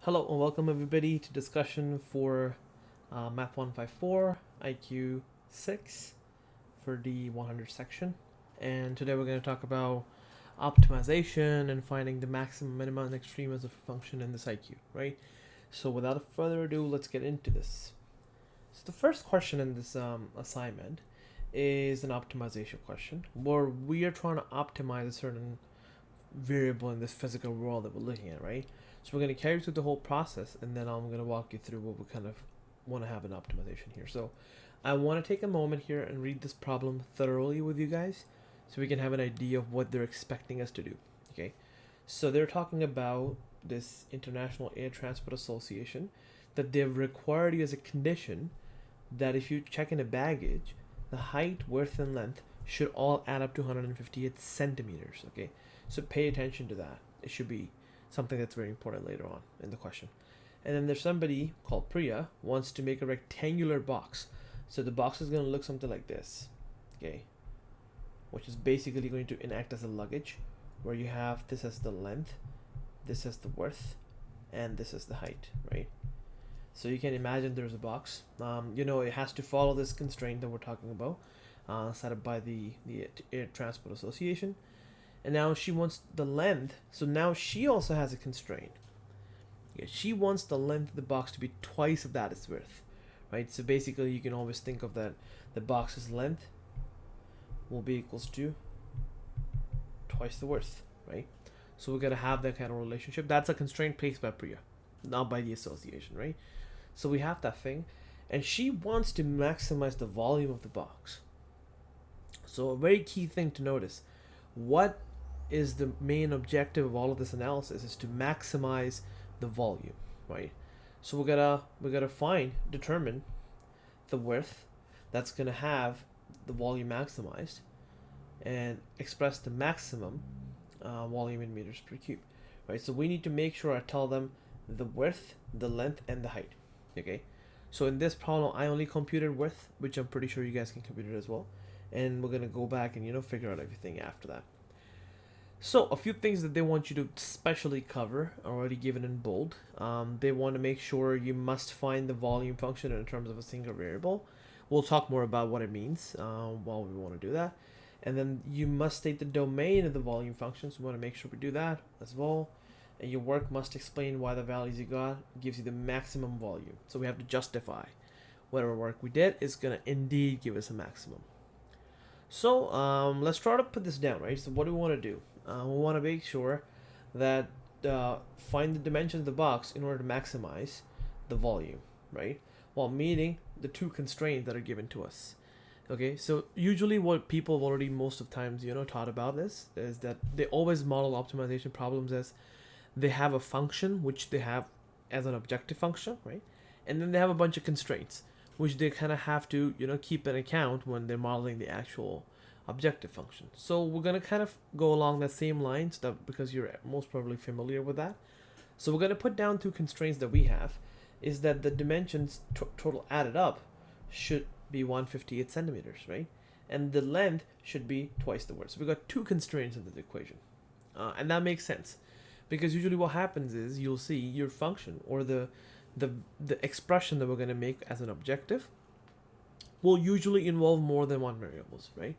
Hello and welcome everybody to discussion for MATH154 IQ6 for the 100 section. And today we're going to talk about optimization and finding the maximum, minimum, and extremes of a function in this IQ, right? So without further ado, let's get into this. So the first question in this assignment is an optimization question where we are trying to optimize a certain variable in this physical world that we're looking at, right? So we're going to carry through the whole process, and then I'm going to walk you through what we kind of want to have an optimization here. So I want to take a moment here and read this problem thoroughly with you guys so we can have an idea of what they're expecting us to do. Okay, so they're talking about this International Air Transport Association that they've required you as a condition that if you check in a baggage, the height, width, and length should all add up to 158 centimeters. Okay, so pay attention to that. It should be something that's very important later on in the question. And then there's somebody called Priya wants to make a rectangular box. So the box is going to look something like this, okay, which is basically going to enact as a luggage, where you have this as the length, this as the width, and this is the height, right? So you can imagine there's a box. It has to follow this constraint that we're talking about, set up by the Air Transport Association. And now she wants the length, so now she also has a constraint. Yeah, she wants the length of the box to be twice of that its width, right? So basically you can always think of that the box's length will be equals to twice the width, right? So we're gonna have that kind of relationship. That's a constraint placed by Priya, not by the association, right? So we have that thing, and she wants to maximize the volume of the box. So a very key thing to notice, what is the main objective of all of this analysis is to maximize the volume, right? So we gotta determine the width that's gonna have the volume maximized and express the maximum volume in meters per cube, right? So we need to make sure I tell them the width, the length, and the height. Okay, so in this problem I only computed width, which I'm pretty sure you guys can compute it as well, and we're gonna go back and figure out everything after that. So a few things that they want you to specially cover are already given in bold. They want to make sure you must find the volume function in terms of a single variable. We'll talk more about what it means while we want to do that. And then you must state the domain of the volume function, so we want to make sure we do that as well. And your work must explain why the values you got gives you the maximum volume. So we have to justify whatever work we did is going to indeed give us a maximum. So let's try to put this down, right? So what do we want to do? We want to make sure that find the dimensions of the box in order to maximize the volume, right? While meeting the two constraints that are given to us. Okay, so usually what people have already most of times taught about this is that they always model optimization problems as they have a function which they have as an objective function, right? And then they have a bunch of constraints which they kind of have to keep in account when they're modeling the actual objective function. So we're going to kind of go along that same lines because you're most probably familiar with that. So we're going to put down two constraints that we have is that the dimensions total added up should be 158 centimeters, right? And the length should be twice the width. So we've got two constraints in this equation. And that makes sense because usually what happens is you'll see your function or the expression that we're going to make as an objective will usually involve more than one variables, right?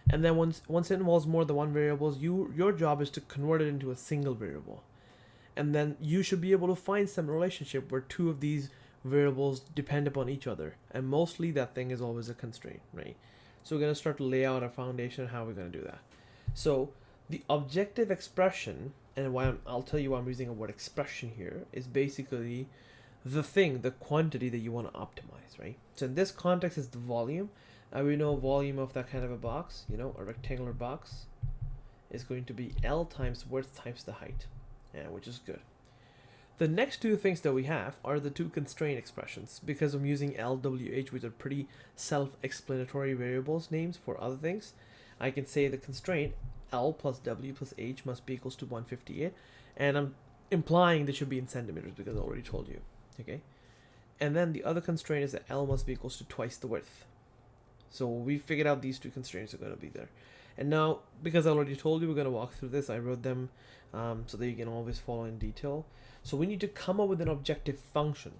And then once it involves more than one variables, your job is to convert it into a single variable. And then you should be able to find some relationship where two of these variables depend upon each other. And mostly that thing is always a constraint, right? So we're going to start to lay out a foundation of how we're going to do that. So the objective expression, and I'll tell you why I'm using a word expression here, is basically the quantity that you want to optimize, right? So in this context is the volume. We know volume of that kind of a box, a rectangular box, is going to be L times width times the height, which is good. The next two things that we have are the two constraint expressions. Because I'm using LWH, which are pretty self-explanatory variables names for other things, I can say the constraint L plus W plus H must be equals to 158, and I'm implying this should be in centimeters because I already told you, okay? And then the other constraint is that L must be equals to twice the width. So we figured out these two constraints are going to be there. And now, because I already told you we're going to walk through this, I wrote them so that you can always follow in detail. So we need to come up with an objective function.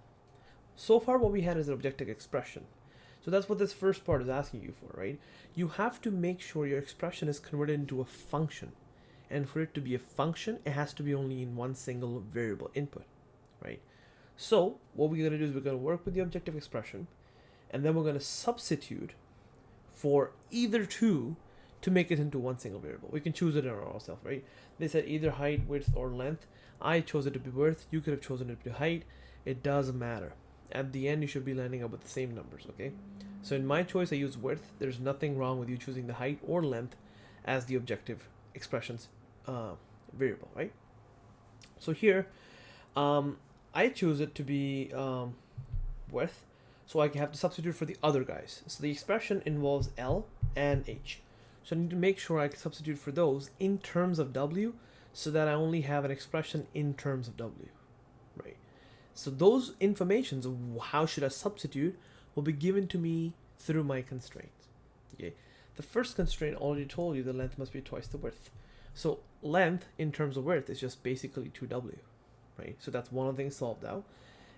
So far what we had is an objective expression. So that's what this first part is asking you for, right? You have to make sure your expression is converted into a function. And for it to be a function, it has to be only in one single variable input, right? So what we're going to do is we're going to work with the objective expression, and then we're going to substitute for either two to make it into one single variable. We can choose it ourselves, right? They said either height, width, or length. I chose it to be width. You could have chosen it to be height. It doesn't matter. At the end, you should be landing up with the same numbers, okay? So in my choice, I use width. There's nothing wrong with you choosing the height or length as the objective expressions variable, right? So here, I choose it to be width, so I have to substitute for the other guys. So the expression involves L and H. So I need to make sure I can substitute for those in terms of W so that I only have an expression in terms of W, right? So those informations of how should I substitute will be given to me through my constraints. Okay. The first constraint already told you the length must be twice the width. So length in terms of width is just basically 2W, right? So that's one of the things solved out.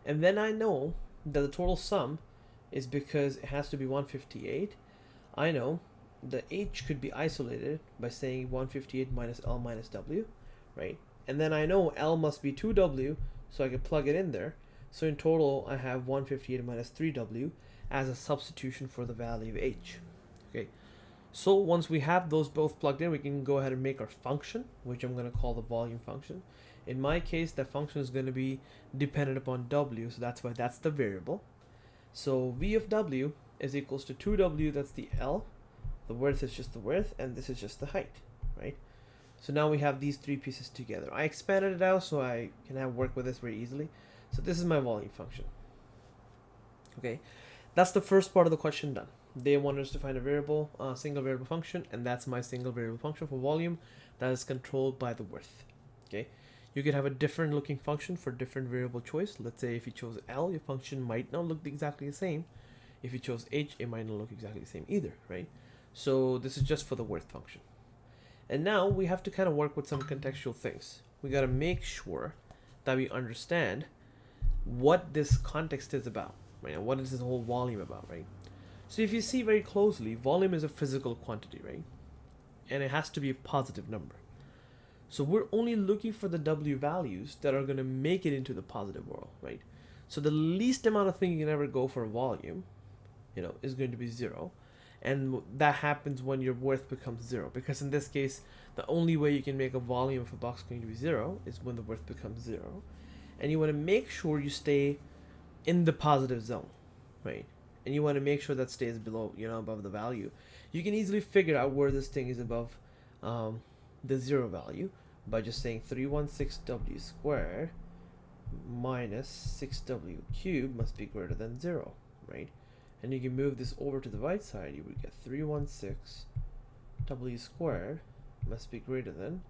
And then I know that the total sum is because it has to be 158. I know the H could be isolated by saying 158 minus L minus W, right? And then I know L must be 2W, so I can plug it in there. So in total, I have 158 minus 3W as a substitution for the value of H. Okay. So once we have those both plugged in, we can go ahead and make our function, which I'm going to call the volume function. In my case, that function is going to be dependent upon W, so that's why that's the variable. So V of W is equals to 2W, that's the L. The width is just the width, and this is just the height, right? So now we have these three pieces together. I expanded it out so I can have work with this very easily. So this is my volume function. Okay, that's the first part of the question done. They want us to find a variable, single variable function, and that's my single variable function for volume that is controlled by the width. Okay, you could have a different looking function for different variable choice. Let's say if you chose L, your function might not look exactly the same. If you chose H, it might not look exactly the same either, right? So this is just for the width function. And now we have to kind of work with some contextual things. We got to make sure that we understand what this context is about, right? And what is this whole volume about, right? So if you see very closely, volume is a physical quantity, right? And it has to be a positive number. So we're only looking for the W values that are going to make it into the positive world, right? So the least amount of thing you can ever go for volume, is going to be 0. And that happens when your width becomes 0, because in this case, the only way you can make a volume of a box going to be 0 is when the width becomes 0. And you want to make sure you stay in the positive zone, right? And you want to make sure that stays below, above the value. You can easily figure out where this thing is above the 0 value by just saying 316W squared minus 6W cubed must be greater than 0, right? And you can move this over to the right side. You would get 316W squared must be greater than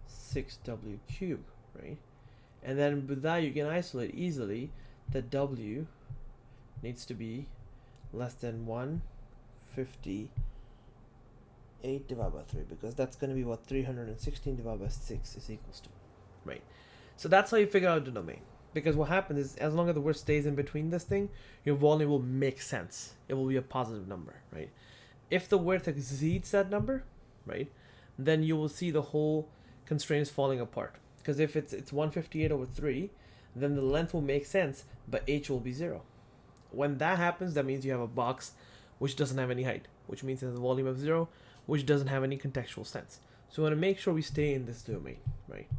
6W cubed, right? And then with that, you can isolate easily that W needs to be less than 158 divided by 3, because that's going to be what 316 divided by 6 is equals to, right? So that's how you figure out the domain. Because what happens is, as long as the width stays in between this thing, your volume will make sense. It will be a positive number, right? If the width exceeds that number, right, then you will see the whole constraint is falling apart. Because if it's 158 over 3, then the length will make sense, but H will be 0. When that happens, that means you have a box which doesn't have any height, which means it has a volume of 0, which doesn't have any contextual sense. So we want to make sure we stay in this domain, right?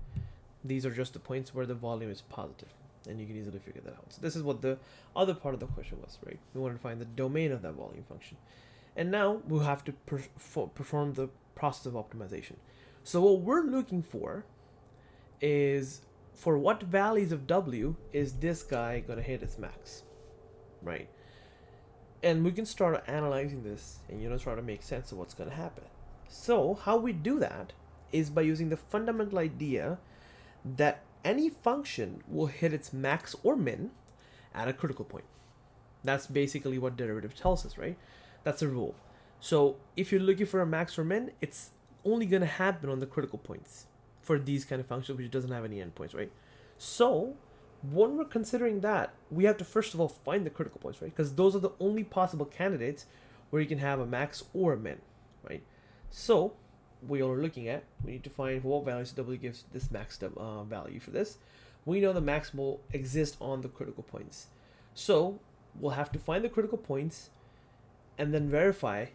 These are just the points where the volume is positive. And you can easily figure that out. So this is what the other part of the question was, right? We wanted to find the domain of that volume function. And now we'll have to perform the process of optimization. So what we're looking for is, for what values of W is this guy going to hit its max, right? And we can start analyzing this and try to make sense of what's going to happen. So how we do that is by using the fundamental idea that any function will hit its max or min at a critical point. That's basically what derivative tells us, right? That's a rule. So if you're looking for a max or min, it's only going to happen on the critical points for these kind of functions, which doesn't have any endpoints, right? So when we're considering that, we have to first of all find the critical points, right? Because those are the only possible candidates where you can have a max or a min, right? So we are looking at, we need to find what values W gives this max value for this. We know the max will exist on the critical points. So we'll have to find the critical points and then verify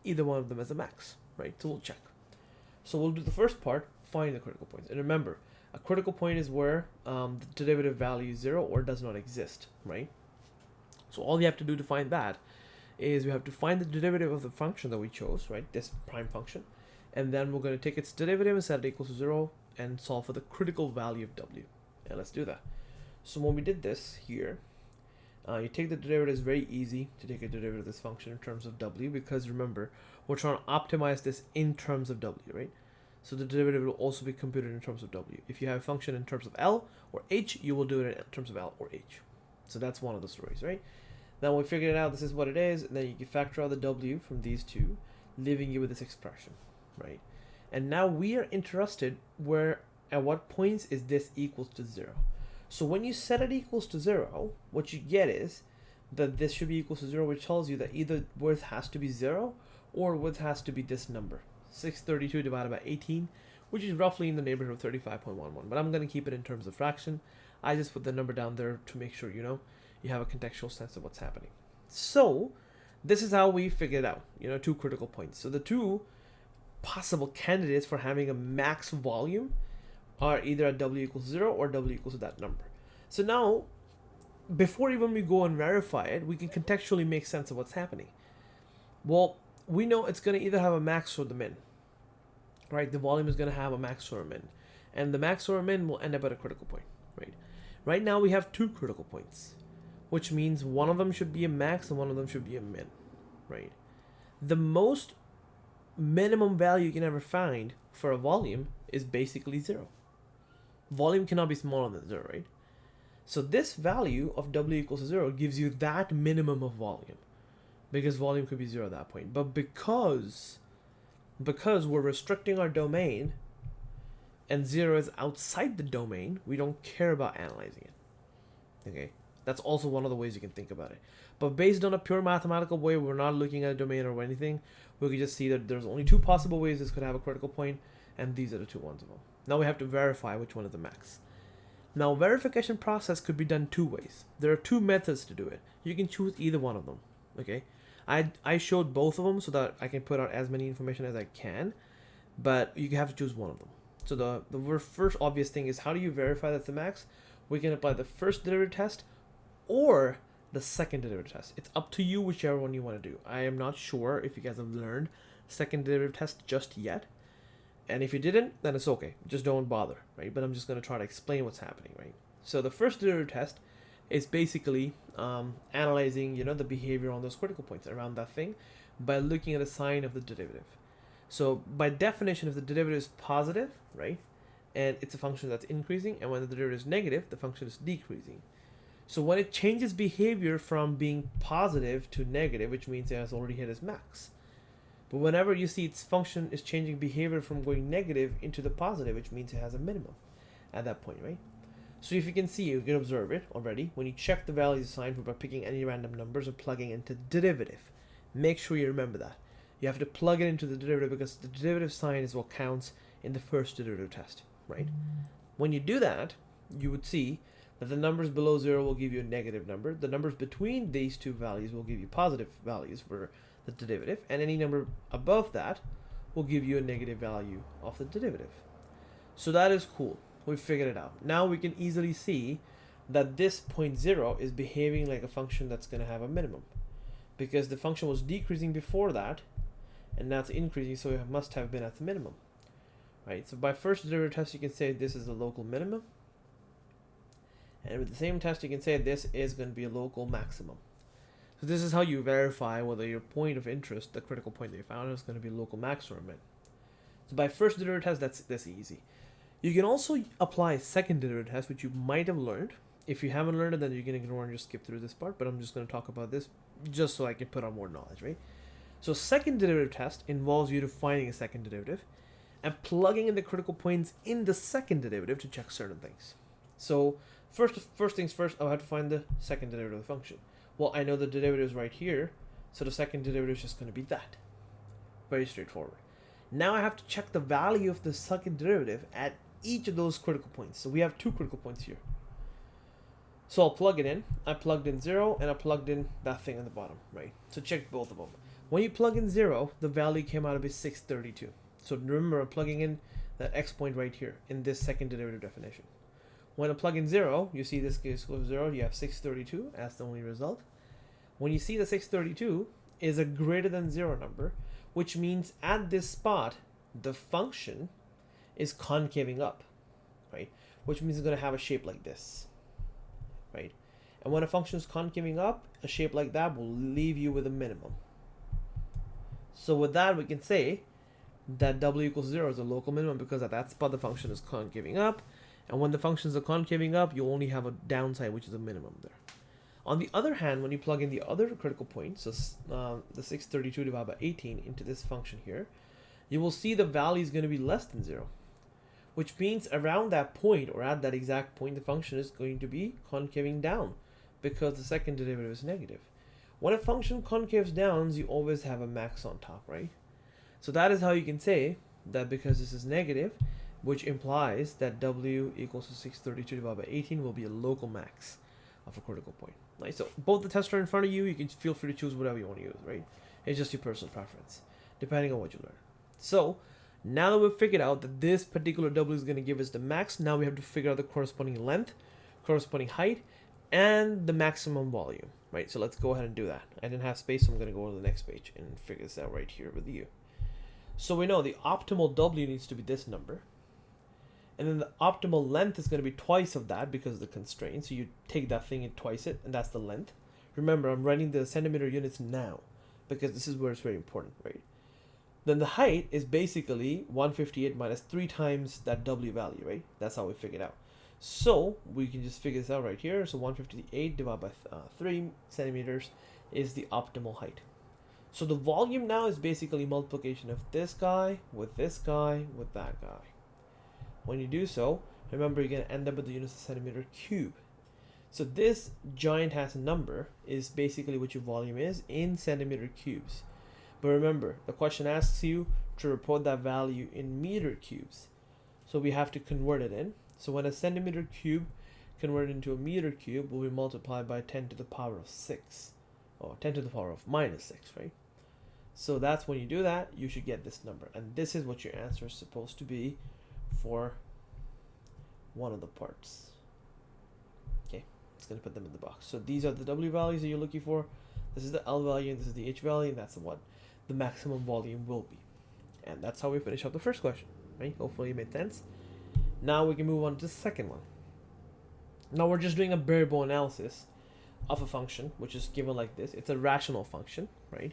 either one of them as a max, right? So we'll check. So we'll do the first part, find the critical points. And remember, a critical point is where the derivative value is 0 or does not exist, right? So all you have to do to find that is we have to find the derivative of the function that we chose, right? This prime function. And then we're going to take its derivative and set it equal to 0 and solve for the critical value of W. And let's do that. So when we did this here, you take the derivative. It's very easy to take a derivative of this function in terms of W, because remember, we're trying to optimize this in terms of W, right? So the derivative will also be computed in terms of W. If you have a function in terms of L or H, you will do it in terms of L or H. So that's one of the stories, right? Now we figured it out, this is what it is, and then you can factor out the W from these two, leaving you with this expression, right? And now we are interested where, at what points is this equals to 0. So when you set it equals to 0, what you get is that this should be equal to 0, which tells you that either width has to be 0 or width has to be this number, 632 divided by 18, which is roughly in the neighborhood of 35.11. But I'm going to keep it in terms of fraction. I just put the number down there to make sure you have a contextual sense of what's happening. So this is how we figured out, 2 critical points. So the 2 possible candidates for having a max volume are either at W equals 0 or W equals to that number. So now, before even we go and verify it, we can contextually make sense of what's happening. Well, we know it's going to either have a max or the min, right? The volume is going to have a max or a min. And the max or a min will end up at a critical point, right? Right now we have 2 critical points, which means one of them should be a max and one of them should be a min, right? The most minimum value you can ever find for a volume is basically 0. Volume cannot be smaller than 0, right? So this value of W equals to 0 gives you that minimum of volume, because volume could be 0 at that point. But because we're restricting our domain and 0 is outside the domain, we don't care about analyzing it. Okay, that's also one of the ways you can think about it. But based on a pure mathematical way, we're not looking at a domain or anything. We can just see that there's only 2 possible ways this could have a critical point, and these are the 2 ones of them. Now we have to verify which one is the max. Now verification process could be done 2 ways. There are 2 methods to do it. You can choose either one of them. Okay, I showed both of them so that I can put out as many information as I can, but you have to choose one of them. So the first obvious thing is, how do you verify that's the max? We can apply the first derivative test or the second derivative test. It's up to you whichever one you want to do. I am not sure if you guys have learned second derivative test just yet. And if you didn't, then it's okay. Just don't bother, right? But I'm just going to try to explain what's happening, right? So the first derivative test is basically analyzing, the behavior on those critical points around that thing by looking at the sign of the derivative. So by definition, if the derivative is positive, right, and it's a function that's increasing, and when the derivative is negative, the function is decreasing. So when it changes behavior from being positive to negative, which means it has already hit its max. But whenever you see its function is changing behavior from going negative into the positive, which means it has a minimum at that point, right? So if you can see, you can observe it already. When you check the values assigned by picking any random numbers or plugging into derivative, make sure you remember that. You have to plug it into the derivative because the derivative sign is what counts in the first derivative test, right? When you do that, you would see that the numbers below 0 will give you a negative number. The numbers between these 2 values will give you positive values for the derivative, and any number above that will give you a negative value of the derivative. So that is cool. We figured it out. Now we can easily see that this point 0 is behaving like a function that's going to have a minimum, because the function was decreasing before that, and now it's increasing, so it must have been at the minimum, right? So by first derivative test, you can say this is a local minimum, and with the same test, you can say this is going to be a local maximum. So this is how you verify whether your point of interest, the critical point that you found, is going to be local max or min. So by first derivative test, that's easy. You can also apply a second derivative test, which you might have learned. If you haven't learned it, then you can ignore and just skip through this part, but I'm just going to talk about this just so I can put on more knowledge, right? So second derivative test involves you to finding a second derivative and plugging in the critical points in the second derivative to check certain things. So first things first, I'll have to find the second derivative of the function. Well, I know the derivative is right here, so the second derivative is just going to be that. Very straightforward. Now I have to check the value of the second derivative at each of those critical points. So we have two critical points here. So I'll plug it in. I plugged in 0 and I plugged in that thing at the bottom, right? So check both of them. When you plug in 0, the value came out to be 632. So remember, I'm plugging in that x point right here in this second derivative definition. When I plug in 0, you see this goes to 0, you have 632 as the only result. When you see the 632 is a greater than 0 number, which means at this spot, the function is concaving up, right? Which means it's going to have a shape like this, right? And when a function is concaving up, a shape like that will leave you with a minimum. So with that, we can say that w equals 0 is a local minimum because at that spot the function is concaving up, and when the functions are concaving up, you only have a downside, which is a minimum there. On the other hand, when you plug in the other critical point, so the 632 divided by 18 into this function here, you will see the value is going to be less than 0, which means around that point or at that exact point, the function is going to be concaving down because the second derivative is negative. When a function concaves down, you always have a max on top, right? So that is how you can say that because this is negative, which implies that w equals to 632 divided by 18 will be a local max of a critical point. Right? So both the tests are in front of you. You can feel free to choose whatever you want to use, right? It's just your personal preference, depending on what you learn. So now that we've figured out that this particular w is going to give us the max, now we have to figure out the corresponding length, corresponding height, and the maximum volume, right? So let's go ahead and do that. I didn't have space, so I'm going to go to the next page and figure this out right here with you. So we know the optimal w needs to be this number. And then the optimal length is going to be twice of that because of the constraint. So you take that thing and twice it, and that's the length. Remember, I'm writing the centimeter units now because this is where it's very important, right? Then the height is basically 158 minus 3 times that w value, right? That's how we figured out. So we can just figure this out right here. So 158 divided by 3 centimeters is the optimal height. So the volume now is basically multiplication of this guy with that guy. When you do so, remember you're going to end up with the units of centimeter cube. So this giant ass number is basically what your volume is in centimeter cubes. But remember, the question asks you to report that value in meter cubes. So we have to convert it in. So when a centimeter cube converted into a meter cube will be multiplied by 10 to the power of 6. Or 10 to the power of minus 6, right? So that's when you do that, you should get this number. And this is what your answer is supposed to be for one of the parts. Okay, it's going to put them in the box. So these are the W values that you're looking for. This is the L value, and this is the H value, and that's what the maximum volume will be. And that's how we finish up the first question, right? Hopefully it made sense. Now we can move on to the second one. Now we're just doing a bare bone analysis of a function, which is given like this. It's a rational function, right?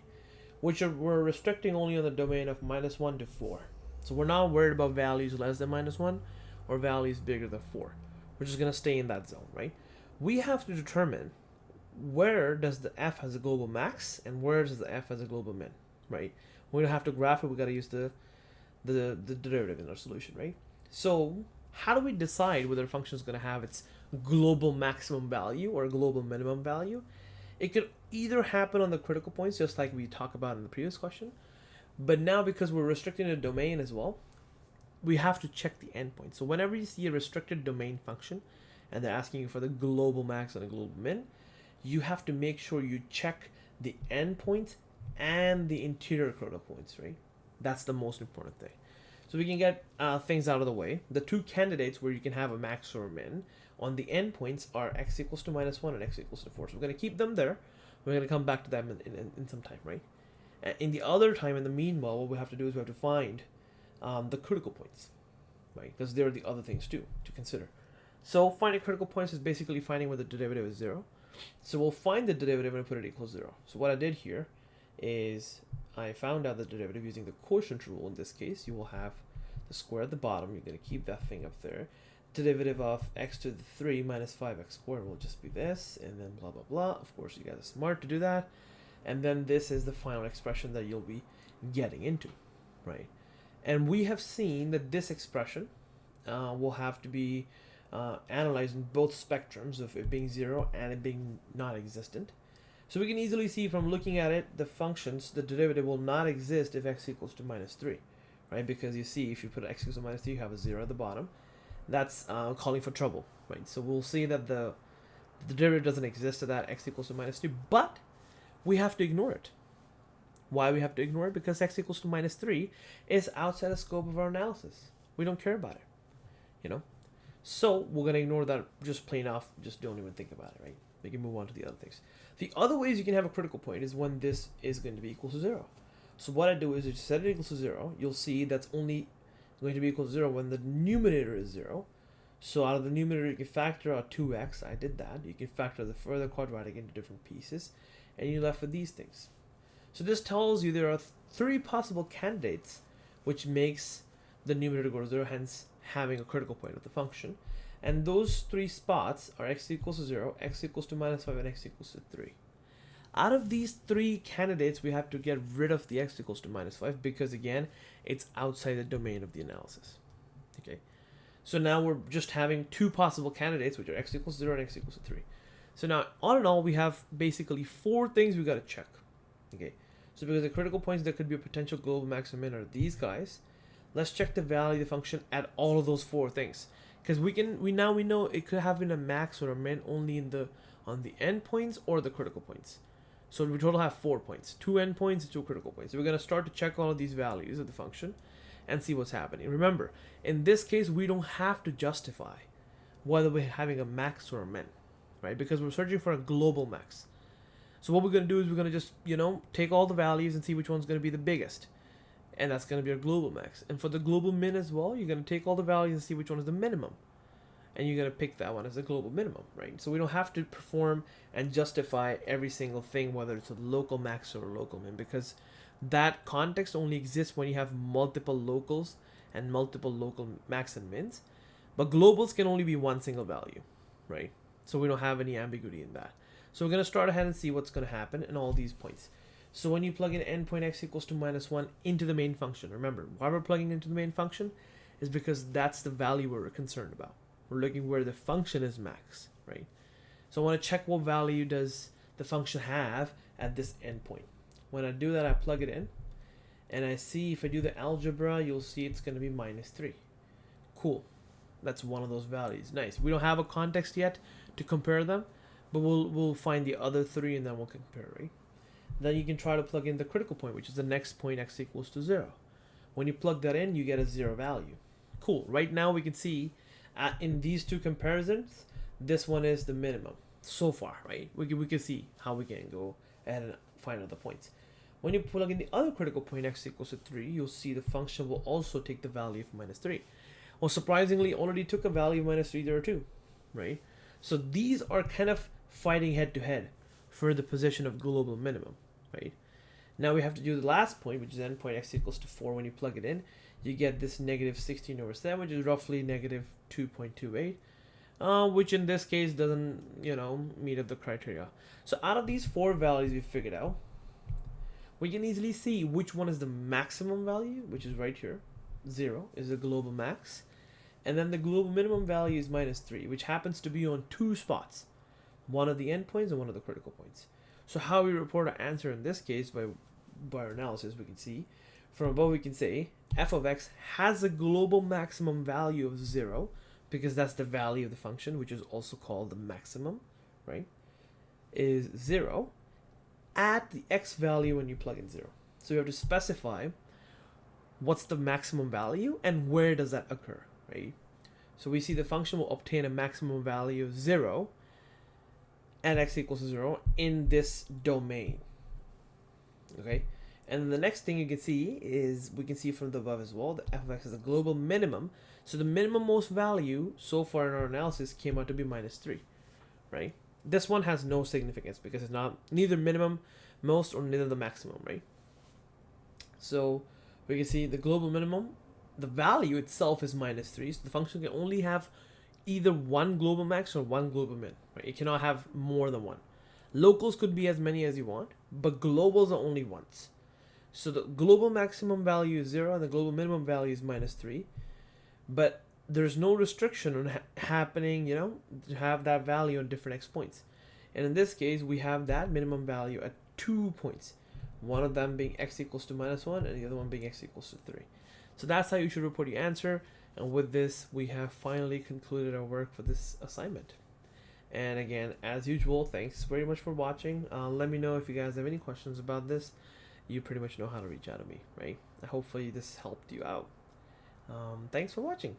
We're restricting only on the domain of -1 to 4. So we're not worried about values less than -1 or values bigger than 4. We're just going to stay in that zone, right? We have to determine where does the f has a global max and where does the f has a global min, right? We don't have to graph it. We got to use the derivative in our solution, right? So how do we decide whether a function is going to have its global maximum value or global minimum value? It could either happen on the critical points, just like we talked about in the previous question, but now because we're restricting the domain as well, we have to check the endpoint. So whenever you see a restricted domain function and they're asking you for the global max and the global min, you have to make sure you check the endpoint and the interior critical points, right? That's the most important thing. So we can get things out of the way. The two candidates where you can have a max or a min on the endpoints are x equals to -1 and x equals to 4. So we're going to keep them there. We're going to come back to them in some time, right? In the other time, in the meanwhile, what we have to do is we have to find the critical points, right? Because there are the other things too to consider. So finding critical points is basically finding where the derivative is 0. So we'll find the derivative and put it equals 0. So what I did here is I found out the derivative using the quotient rule. In this case, you will have the square at the bottom. You're going to keep that thing up there. Derivative of x to the 3 minus 5x squared will just be this, and then blah, blah, blah. Of course, you guys are smart to do that. And then this is the final expression that you'll be getting into, right? And we have seen that this expression will have to be analyzed in both spectrums of it being 0 and it being non-existent. So we can easily see from looking at it, the functions, the derivative will not exist if x equals to minus 3, right? Because you see, if you put x equals to minus 3, you have a 0 at the bottom. That's calling for trouble, right? So we'll see that the derivative doesn't exist at that x equals to minus 3, but we have to ignore it. Why we have to ignore it? Because x equals to minus 3 is outside the scope of our analysis. We don't care about it, you know? So we're going to ignore that just plain off, just don't even think about it, right? We can move on to the other things. The other ways you can have a critical point is when this is going to be equal to 0. So what I do is, if you set it equal to 0, you'll see that's only going to be equal to 0 when the numerator is 0. So out of the numerator, you can factor out 2x. I did that. You can factor the further quadratic into different pieces, and you're left with these things. So this tells you there are 3 possible candidates, which makes the numerator go to 0, hence having a critical point of the function. And those 3 spots are x equals to 0, x equals to minus 5, and x equals to 3. Out of these 3 candidates, we have to get rid of the x equals to minus 5 because, again, it's outside the domain of the analysis. Okay, so now we're just having 2 possible candidates, which are x equals to 0 and x equals to 3. So now, all in all, we have basically 4 things we got to check. Okay, so because the critical points that could be a potential global maximum are these guys, let's check the value of the function at all of those 4 things. Because we know it could have been a max or a min only on the endpoints or the critical points. So we total have 4 points, 2 endpoints and 2 critical points. So we're going to start to check all of these values of the function and see what's happening. Remember, in this case, we don't have to justify whether we're having a max or a min, right? Because we're searching for a global max. So what we're going to do is we're going to just, take all the values and see which one's going to be the biggest. And that's going to be our global max. And for the global min as well, you're going to take all the values and see which one is the minimum. And you're going to pick that one as a global minimum, right? So we don't have to perform and justify every single thing, whether it's a local max or a local min, because that context only exists when you have multiple locals and multiple local max and mins. But globals can only be one single value, right? So we don't have any ambiguity in that. So we're going to start ahead and see what's going to happen in all these points. So when you plug in endpoint x equals to minus 1 into the main function, remember, why we're plugging into the main function is because that's the value we're concerned about. We're looking where the function is max, right? So I want to check what value does the function have at this endpoint. When I do that, I plug it in, and I see if I do the algebra, you'll see it's going to be minus 3. Cool. That's one of those values. Nice. We don't have a context yet to compare them, but we'll find the other 3 and then we'll compare, right? Then you can try to plug in the critical point, which is the next point, x equals to 0. When you plug that in, you get a 0 value. Cool. Right now we can see in these 2 comparisons, this one is the minimum so far, right? We can see how we can go ahead and find other points. When you plug in the other critical point, x equals to 3, you'll see the function will also take the value of minus 3. Well, surprisingly, already took a value of minus 3 there too, right? So these are kind of fighting head to head for the position of global minimum, right? Now we have to do the last point, which is endpoint x equals to 4. When you plug it in, you get this negative 16 over 7, which is roughly negative 2.28, which in this case doesn't, meet up the criteria. So out of these 4 values we figured out, we can easily see which one is the maximum value, which is right here. 0 is the global max. And then the global minimum value is minus 3, which happens to be on 2 spots. One of the endpoints and one of the critical points. So how we report our answer in this case, by our analysis, we can see from above, we can say f of x has a global maximum value of 0, because that's the value of the function, which is also called the maximum, right? Is 0 at the x value when you plug in 0. So you have to specify what's the maximum value and where does that occur, right? So we see the function will obtain a maximum value of 0 at x equals to 0 in this domain, okay? And the next thing you can see is, we can see from the above as well, that f of x is a global minimum. So the minimum most value so far in our analysis came out to be minus 3, right? This one has no significance because it's neither minimum most or neither the maximum, right? So we can see the global minimum, the value itself is minus 3. So the function can only have either one global max or one global min, right? It cannot have more than one. Locals could be as many as you want, but globals are only once. So the global maximum value is 0 and the global minimum value is -3. But there's no restriction on happening, to have that value on different x points. And in this case, we have that minimum value at 2 points. One of them being x equals to -1 and the other one being x equals to 3. So that's how you should report your answer. And with this, we have finally concluded our work for this assignment. And again, as usual, thanks very much for watching. Let me know if you guys have any questions about this. You pretty much know how to reach out to me, right? Hopefully this helped you out. Thanks for watching.